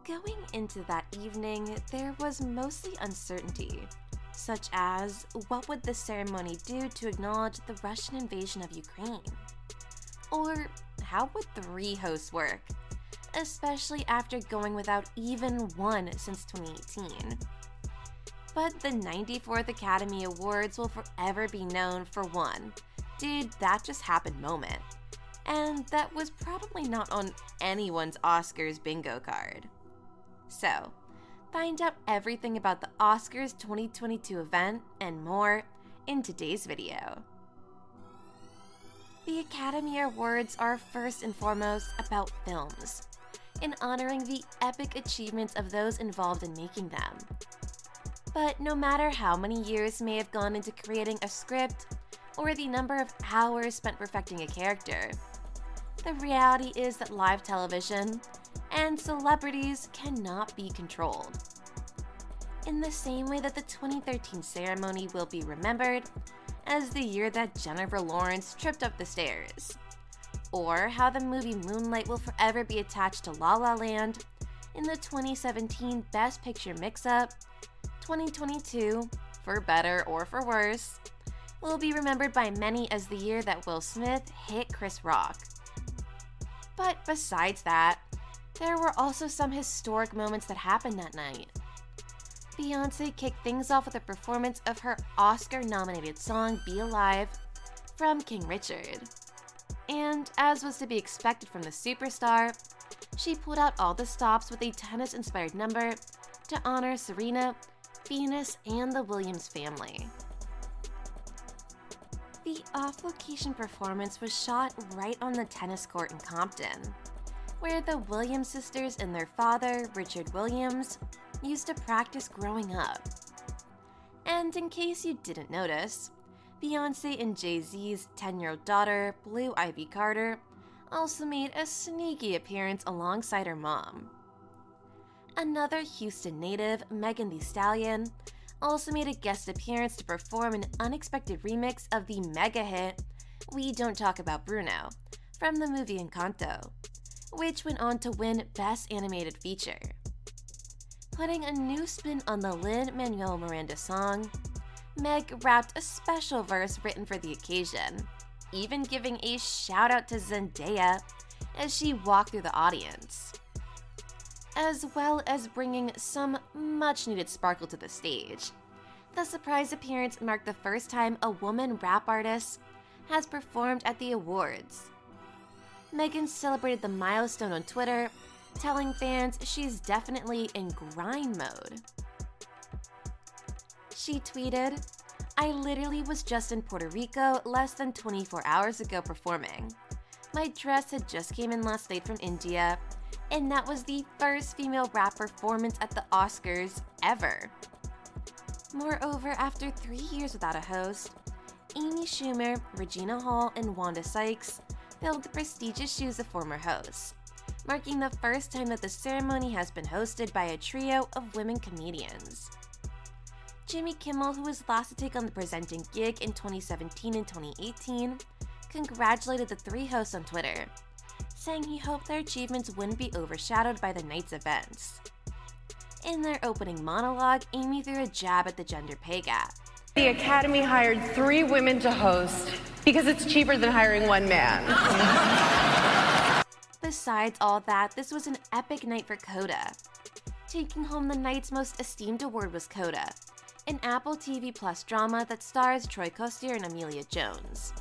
Going into that evening, there was mostly uncertainty, such as what would the ceremony do to acknowledge the Russian invasion of Ukraine? Or how would 3 hosts work, especially after going without even one since 2018? But the 94th Academy Awards will forever be known for one "did that just happen" moment, and that was probably not on anyone's Oscars bingo card. So, find out everything about the Oscars 2022 event and more in today's video. The Academy Awards are first and foremost about films, and honoring the epic achievements of those involved in making them. But no matter how many years may have gone into creating a script, or the number of hours spent perfecting a character, the reality is that live television and celebrities cannot be controlled. In the same way that the 2013 ceremony will be remembered as the year that Jennifer Lawrence tripped up the stairs, or how the movie Moonlight will forever be attached to La La Land in the 2017 Best Picture mix-up, 2022, for better or for worse, will be remembered by many as the year that Will Smith hit Chris Rock. But besides that, there were also some historic moments that happened that night. Beyoncé kicked things off with a performance of her Oscar-nominated song Be Alive from King Richard. And as was to be expected from the superstar, she pulled out all the stops with a tennis-inspired number to honor Serena, Venus, and the Williams family. The off-location performance was shot right on the tennis court in Compton, where the Williams sisters and their father, Richard Williams, used to practice growing up. And in case you didn't notice, Beyoncé and Jay-Z's 10-year-old daughter, Blue Ivy Carter, also made a sneaky appearance alongside her mom. Another Houston native, Megan Thee Stallion, also made a guest appearance to perform an unexpected remix of the mega hit We Don't Talk About Bruno from the movie Encanto, which went on to win Best Animated Feature. Putting a new spin on the Lin-Manuel Miranda song, Meg rapped a special verse written for the occasion, even giving a shout out to Zendaya as she walked through the audience, as well as bringing some much-needed sparkle to the stage. The surprise appearance marked the first time a woman rap artist has performed at the awards. Megan celebrated the milestone on Twitter, telling fans she's definitely in grind mode. She tweeted, "I literally was just in Puerto Rico less than 24 hours ago performing. My dress had just came in last night from India, and that was the first female rap performance at the Oscars ever." Moreover, after 3 years without a host, Amy Schumer, Regina Hall, and Wanda Sykes filled the prestigious shoes of former hosts, marking the first time that the ceremony has been hosted by a trio of women comedians. Jimmy Kimmel, who was last to take on the presenting gig in 2017 and 2018, congratulated the 3 hosts on Twitter, saying he hoped their achievements wouldn't be overshadowed by the night's events. In their opening monologue, Amy threw a jab at the gender pay gap. The Academy hired 3 women to host because it's cheaper than hiring 1 man. Besides all that, this was an epic night for CODA. Taking home the night's most esteemed award was CODA, an Apple TV Plus drama that stars Troy Kostier and Amelia Jones.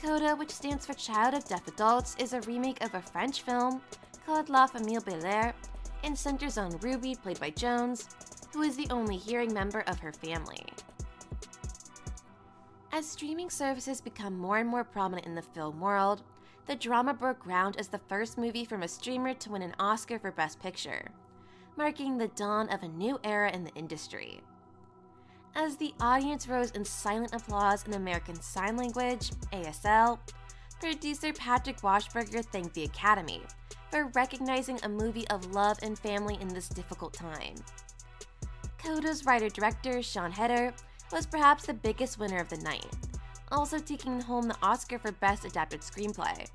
CODA, which stands for Child of Deaf Adults, is a remake of a French film called La Famille Belair and centers on Ruby, played by Jones, who is the only hearing member of her family. As streaming services become more and more prominent in the film world, the drama broke ground as the first movie from a streamer to win an Oscar for Best Picture, marking the dawn of a new era in the industry. As the audience rose in silent applause in American Sign Language, ASL, producer Patrick Washburger thanked the Academy for recognizing a movie of love and family in this difficult time. CODA's writer-director, Sean Heder, was perhaps the biggest winner of the night, also taking home the Oscar for Best Adapted Screenplay,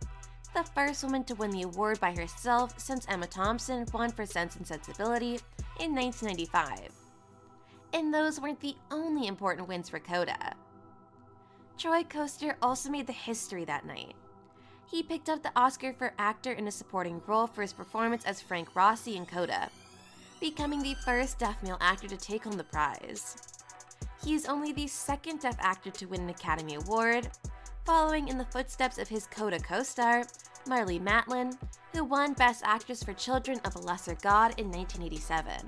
the first woman to win the award by herself since Emma Thompson won for Sense and Sensibility in 1995. And those weren't the only important wins for CODA. Troy Koster also made the history that night. He picked up the Oscar for actor in a supporting role for his performance as Frank Rossi in CODA, becoming the first deaf male actor to take home the prize. He is only the second deaf actor to win an Academy Award, following in the footsteps of his CODA co-star, Marlee Matlin, who won Best Actress for Children of a Lesser God in 1987.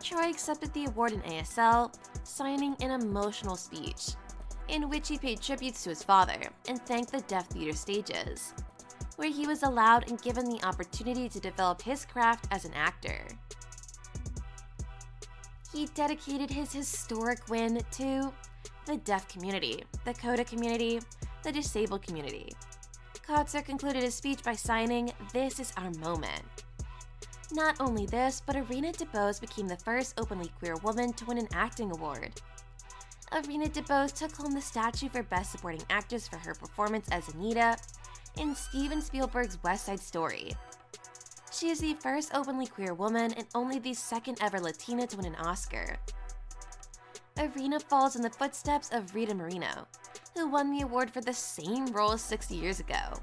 Troy accepted the award in ASL, signing an emotional speech, in which he paid tributes to his father and thanked the deaf theater stages, where he was allowed and given the opportunity to develop his craft as an actor. He dedicated his historic win to the deaf community, the CODA community, the disabled community. Koster concluded his speech by signing, "This is our moment." Not only this, but Irina DeBose became the first openly queer woman to win an acting award. Irina DeBose took home the statue for Best Supporting Actress for her performance as Anita in Steven Spielberg's West Side Story. She is the first openly queer woman and only the second ever Latina to win an Oscar. Irina falls in the footsteps of Rita Moreno, who won the award for the same role 60 years ago.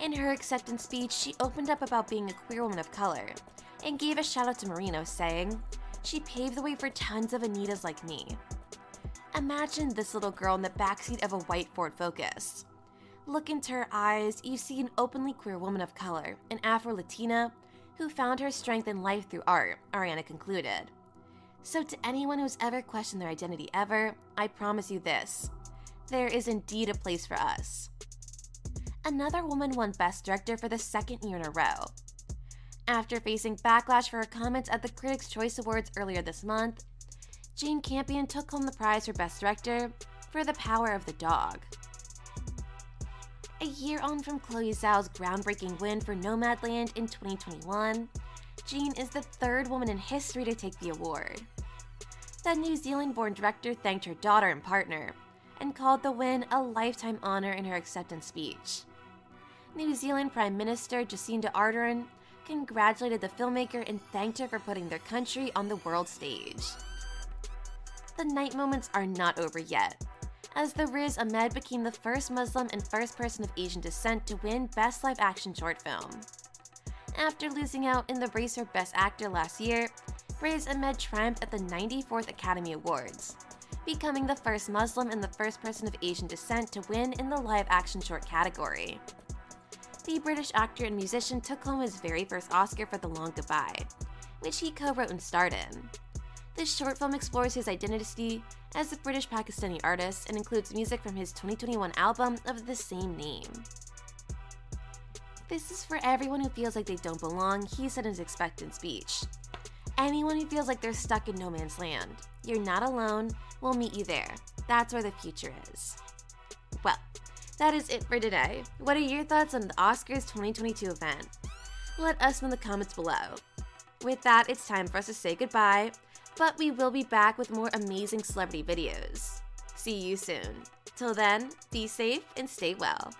In her acceptance speech, she opened up about being a queer woman of color and gave a shout out to Moreno, saying, "She paved the way for tons of Anitas like me." Imagine this little girl in the backseat of a white Ford Focus. Look into her eyes, you see an openly queer woman of color, an Afro-Latina, who found her strength in life through art, Ariana concluded. So to anyone who's ever questioned their identity ever, I promise you this: there is indeed a place for us. Another woman won Best Director for the second year in a row. After facing backlash for her comments at the Critics' Choice Awards earlier this month, Jane Campion took home the prize for Best Director for The Power of the Dog. A year on from Chloe Zhao's groundbreaking win for Nomadland in 2021, Jane is the third woman in history to take the award. The New Zealand-born director thanked her daughter and partner, and called the win a lifetime honor in her acceptance speech. New Zealand Prime Minister Jacinda Ardern congratulated the filmmaker and thanked her for putting their country on the world stage. The night moments are not over yet, as the Riz Ahmed became the first Muslim and first person of Asian descent to win Best Live Action Short Film. After losing out in the race for Best Actor last year, Riz Ahmed triumphed at the 94th Academy Awards, becoming the first Muslim and the first person of Asian descent to win in the live action short category. The British actor and musician took home his very first Oscar for The Long Goodbye, which he co-wrote and starred in. This short film explores his identity as a British Pakistani artist and includes music from his 2021 album of the same name. "This is for everyone who feels like they don't belong," he said in his acceptance speech. "Anyone who feels like they're stuck in no man's land. You're not alone, we'll meet you there. That's where the future is." Well, that is it for today. What are your thoughts on the Oscars 2022 event? Let us know in the comments below. With that, it's time for us to say goodbye, but we will be back with more amazing celebrity videos. See you soon. Till then, be safe and stay well.